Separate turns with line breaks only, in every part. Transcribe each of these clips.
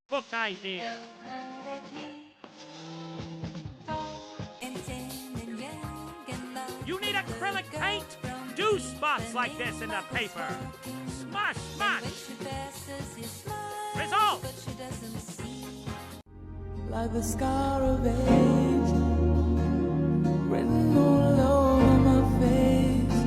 Book idea. You need acrylic paint? Do spots like this in the paper. Smush, smush. Result.
Like the scar of age, written all over my face.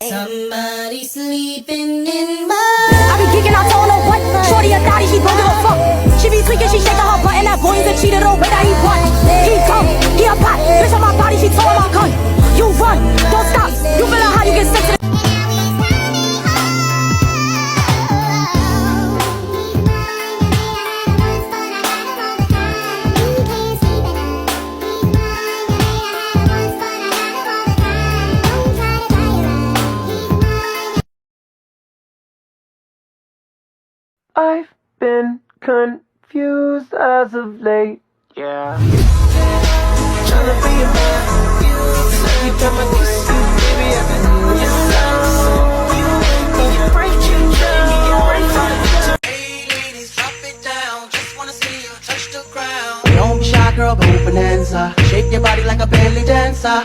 Somebody sleeping in my.
I be geeking out, don't know what. Shorty a thotty, she don't give a fuck. She be tweaking, she shaking her butt, and that boy's a cheater, the way that he run. He come, he a pot, bitch on my body, she told my gun. You run, don't stop. You feel how you get sick to the.
I've been confused as of late. Yeah. Tryna be a man. Every time I kiss you, baby, I can hear your sound. You make me break you down. Hey ladies, drop it down. Just wanna see you touch the ground. Don't be shy, girl, go bonanza. Shake your body like a belly dancer.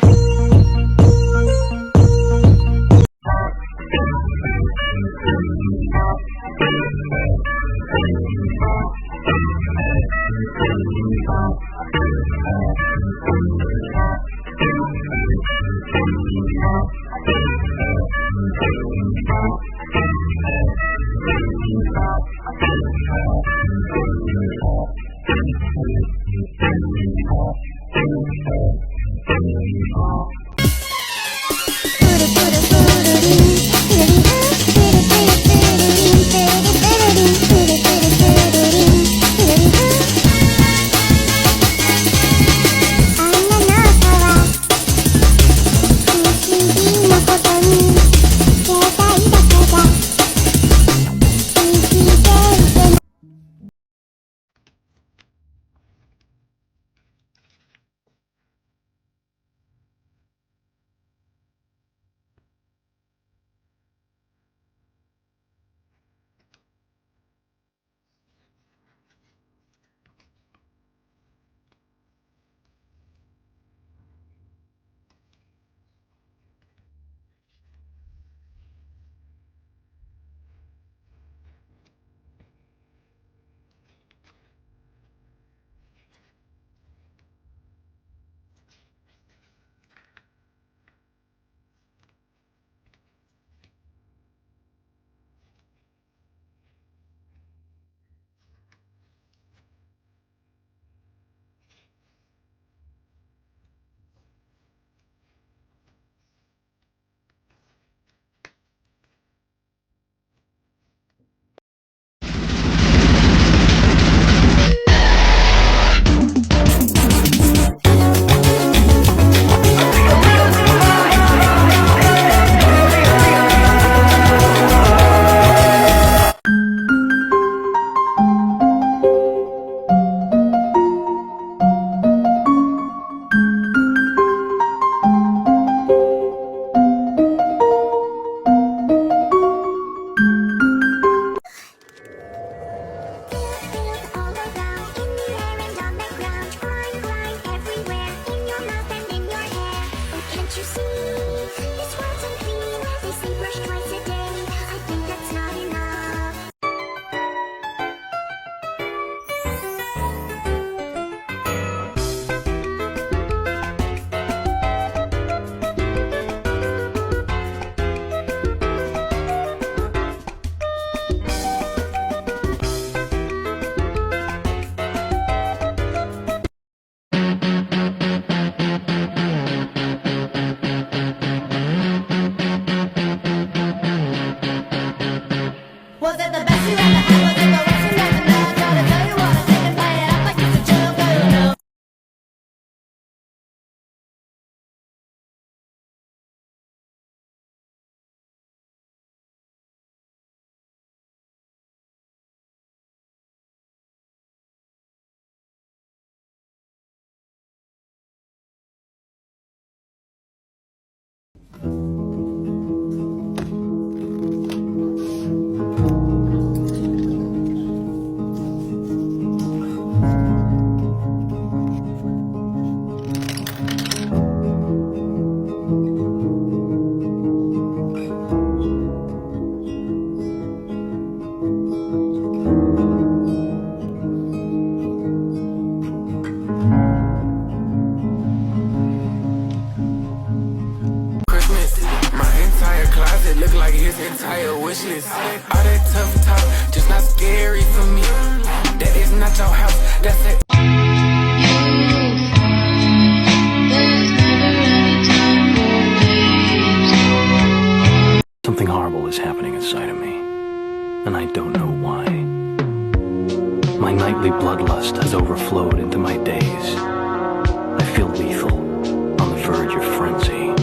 Guess it.
Something horrible is happening inside of me, and I don't know why. My nightly bloodlust has overflowed into my days. I feel lethal, on the verge of frenzy.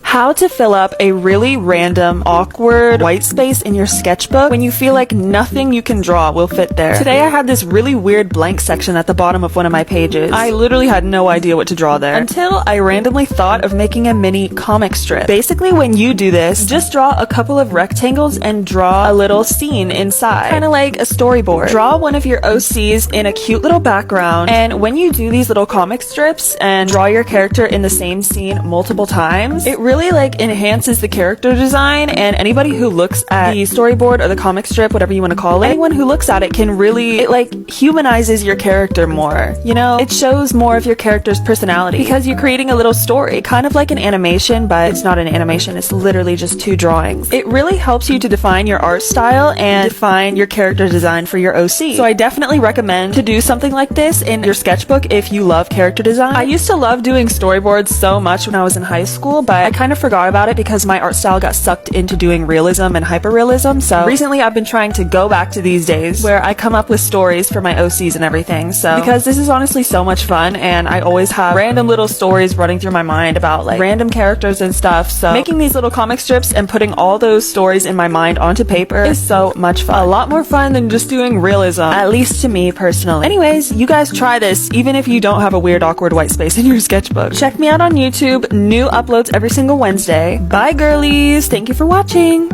How to fill up a really random, awkward white space in your sketchbook when you feel like nothing you can draw will fit there. Today I had this really weird blank section at the bottom of one of my pages. I literally had no idea what to draw there until I randomly thought of making a mini comic strip. Basically, when you do this, just draw a couple of rectangles and draw a little scene inside, kind of like a storyboard. Draw one of your OCs in a cute little background, and when you do these little comic strips and draw your character in the same scene multiple times, it really really like enhances the character design, and anybody who looks at the storyboard or the comic strip, whatever you want to call it, anyone who looks at it can really, it like humanizes your character more, you know? It shows more of your character's personality because you're creating a little story, kind of like an animation, but it's not an animation, it's literally just 2 drawings. It really helps you to define your art style and define your character design for your OC. So I definitely recommend to do something like this in your sketchbook if you love character design. I used to love doing storyboards so much when I was in high school, but I kind of forgot about it because my art style got sucked into doing realism and hyperrealism. So recently I've been trying to go back to these days where I come up with stories for my OCs and everything. So because this is honestly so much fun, and I always have random little stories running through my mind about like random characters and stuff. So making these little comic strips and putting all those stories in my mind onto paper is so much fun. A lot more fun than just doing realism, at least to me personally. Anyways, you guys try this even if you don't have a weird awkward white space in your sketchbook. Check me out on YouTube. New uploads every single Wednesday. Bye girlies. Thank you for watching.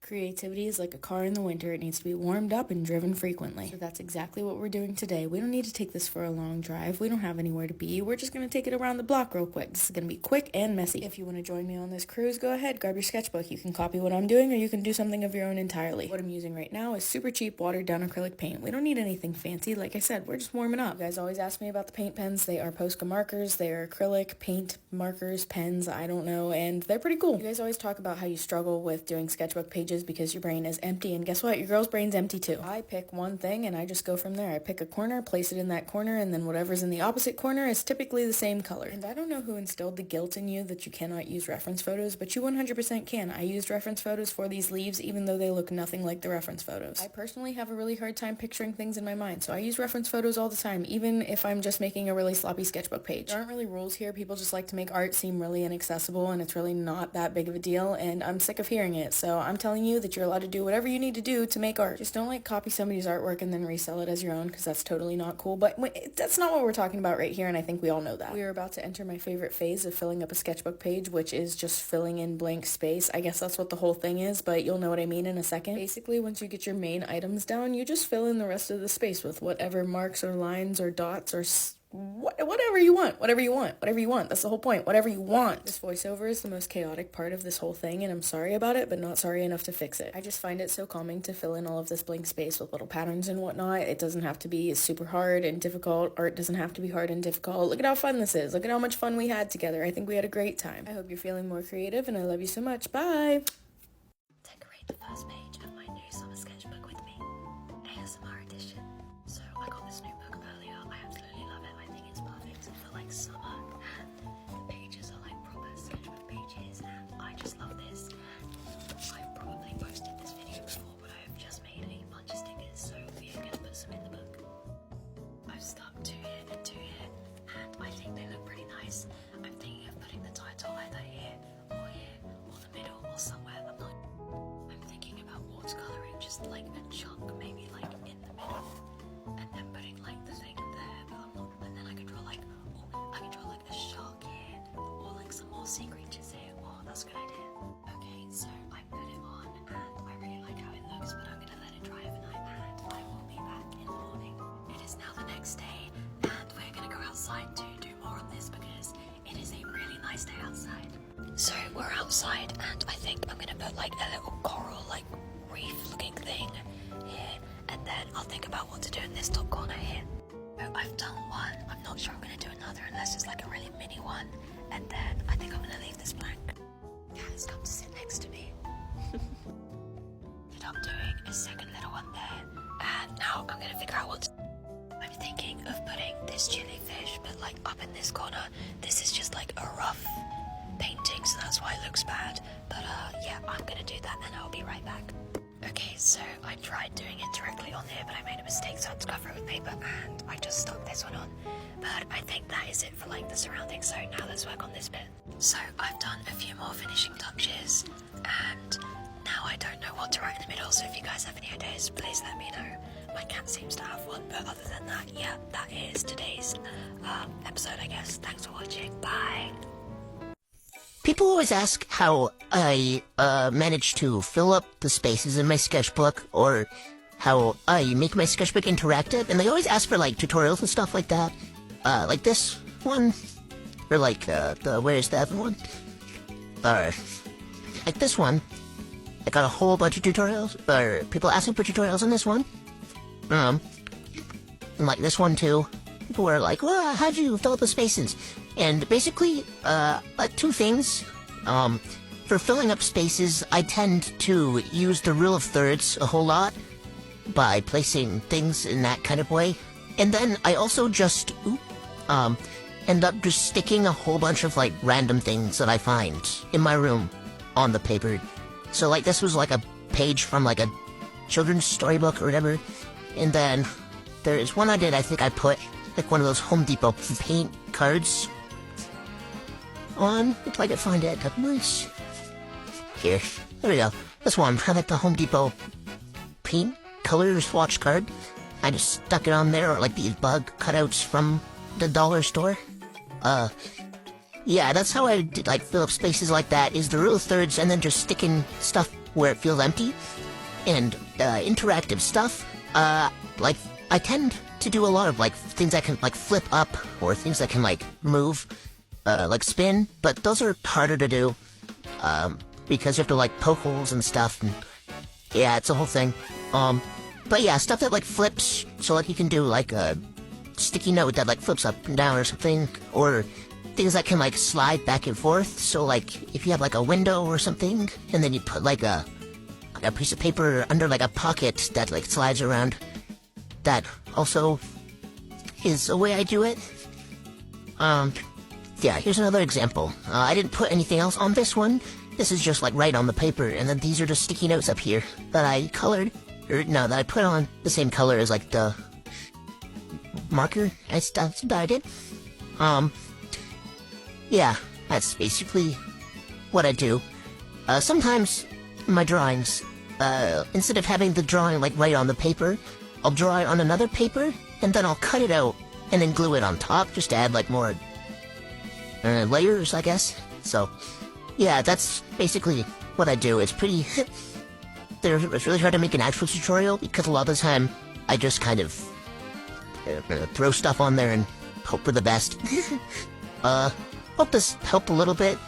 Creativity is like a car in the winter. It needs to be warmed up and driven frequently. So that's exactly what we're doing today. We don't need to take this for a long drive. We don't have anywhere to be. We're just going to take it around the block real quick. This is going to be quick and messy. If you want to join me on this cruise, go ahead, grab your sketchbook. You can copy what I'm doing, or you can do something of your own entirely. What I'm using right now is super cheap watered down acrylic paint. We don't need anything fancy. Like I said, we're just warming up. You guys always ask me about the paint pens. They are Posca markers. They are acrylic paint markers, pens, I don't know, and they're pretty cool. You guys always talk about how you struggle with doing sketchbook pages because your brain is empty, and guess what? Your girl's brain's empty too. I pick one thing and I just go from there. I pick a corner, place it in that corner, and then whatever's in the opposite corner is typically the same color. And I don't know who instilled the guilt in you that you cannot use reference photos, but you 100% can. I used reference photos for these leaves even though they look nothing like the reference photos. I personally have a really hard time picturing things in my mind, so I use reference photos all the time, even if I'm just making a really sloppy sketchbook page. There aren't really rules here. People just like to make art seem really inaccessible, and it's really not that big of a deal, and I'm sick of hearing it. So I'm telling you that you're allowed to do whatever you need to do to make art. Just don't like copy somebody's artwork and then resell it as your own, because that's totally not cool. But that's not what we're talking about right here, and I think we all know that. We are about to enter my favorite phase of filling up a sketchbook page, which is just filling in blank space. I guess that's what the whole thing is, but you'll know what I mean in a second. Basically, once you get your main items down, you just fill in the rest of the space with whatever marks or lines or dots or whatever you want. That's the whole point. Whatever you want. This voiceover is the most chaotic part of this whole thing, and I'm sorry about it, but not sorry enough to fix it. I just find it so calming to fill in all of this blank space with little patterns and whatnot. It doesn't have to be super hard and difficult. Art doesn't have to be hard and difficult. Look at how fun this is. Look at how much fun we had together. I think we had a great time. I hope you're feeling more creative, and I love you so much. Bye! Decorate the first page of my new summer sketchbook with me. ASMR edition. So I got this new book earlier. I absolutely love it. I think it's perfect for like summer, and the pages are like proper sketchbook pages, and I just love this. I've probably posted this video before, but I have just made a bunch of stickers, so we're gonna put some in the book. I've stuck two here and two here, and I think they look pretty nice. I'm thinking of putting the title either here, or the middle, or somewhere. I'm thinking about watercoloring just like a chunk, maybe like
sea creatures here. Oh, that's a good idea. Okay, so I put it on and I really like how it looks, but I'm gonna let it dry overnight and I will be back in the morning. It is now the next day and we're gonna go outside to do more on this because it is a really nice day outside. So we're outside and I think I'm gonna put like a little coral like reef looking thing here, and then I'll think about what to do in this top corner here. So I've done one, I'm not sure I'm gonna do another unless it's like a really mini one, and then I think I'm gonna leave this blank. Cat has come to sit next to me. And I'm doing a second little one there, and now I'm gonna figure out what to do. I'm thinking of putting this jellyfish, but like up in this corner. This is just like a rough painting, so that's why it looks bad. But yeah, I'm gonna do that and I'll be right back. Okay, so I tried doing it directly on here, but I made a mistake, so I had to cover it with paper, and I just stuck this one on. But I think that is it for like the surroundings, so now let's work on this bit. So I've done a few more finishing touches, and now I don't know what to write in the middle, so if you guys have any ideas, please let me know. My cat seems to have one, but other than that, yeah, that is today's episode, I guess. Thanks for watching. Bye.
People always ask how I manage to fill up the spaces in my sketchbook, or how I make my sketchbook interactive, and they always ask for like tutorials and stuff like that. Like this one, or like where's the other one? Like this one, I got a whole bunch of tutorials, or people asking for tutorials on this one. And like this one too. People were like, well, how'd you fill up the spaces? And basically, two things. For filling up spaces, I tend to use the rule of thirds a whole lot by placing things in that kind of way. And then I also just, end up just sticking a whole bunch of, like, random things that I find in my room on the paper. So, like, this was, like, a page from, like, a children's storybook or whatever. And then there's one I did, I think I put, like, one of those Home Depot paint cards on, if I could find it. Nice. Here. There we go. This one. I like the Home Depot paint color swatch card. I just stuck it on there, or like these bug cutouts from the dollar store. Yeah, that's how I did, like, fill up spaces like that, is the rule of thirds and then just sticking stuff where it feels empty. And, interactive stuff, like, I tend to do a lot of, like, things I can, like, flip up, or things I can, like, move. Like spin, but those are harder to do, because you have to, like, poke holes and stuff, and yeah, it's a whole thing. But yeah, stuff that, like, flips, so, like, you can do, like, a sticky note that, like, flips up and down or something, or things that can, like, slide back and forth, so, like, if you have, like, a window or something, and then you put, like, a piece of paper under, like, a pocket that, like, slides around, that also is a way I do it. Yeah, here's another example. I didn't put anything else on this one. This is just, like, right on the paper, and then these are just sticky notes up here that I colored, or no, that I put on the same color as, like, the marker. That's what I did. Yeah, that's basically what I do. Sometimes in my drawings, instead of having the drawing, like, right on the paper, I'll draw it on another paper, and then I'll cut it out, and then glue it on top, just to add, like, more layers, I guess. So, yeah, that's basically what I do. It's pretty... it's really hard to make an actual tutorial, because a lot of the time, I just kind of throw stuff on there and hope for the best. Hope this helped a little bit.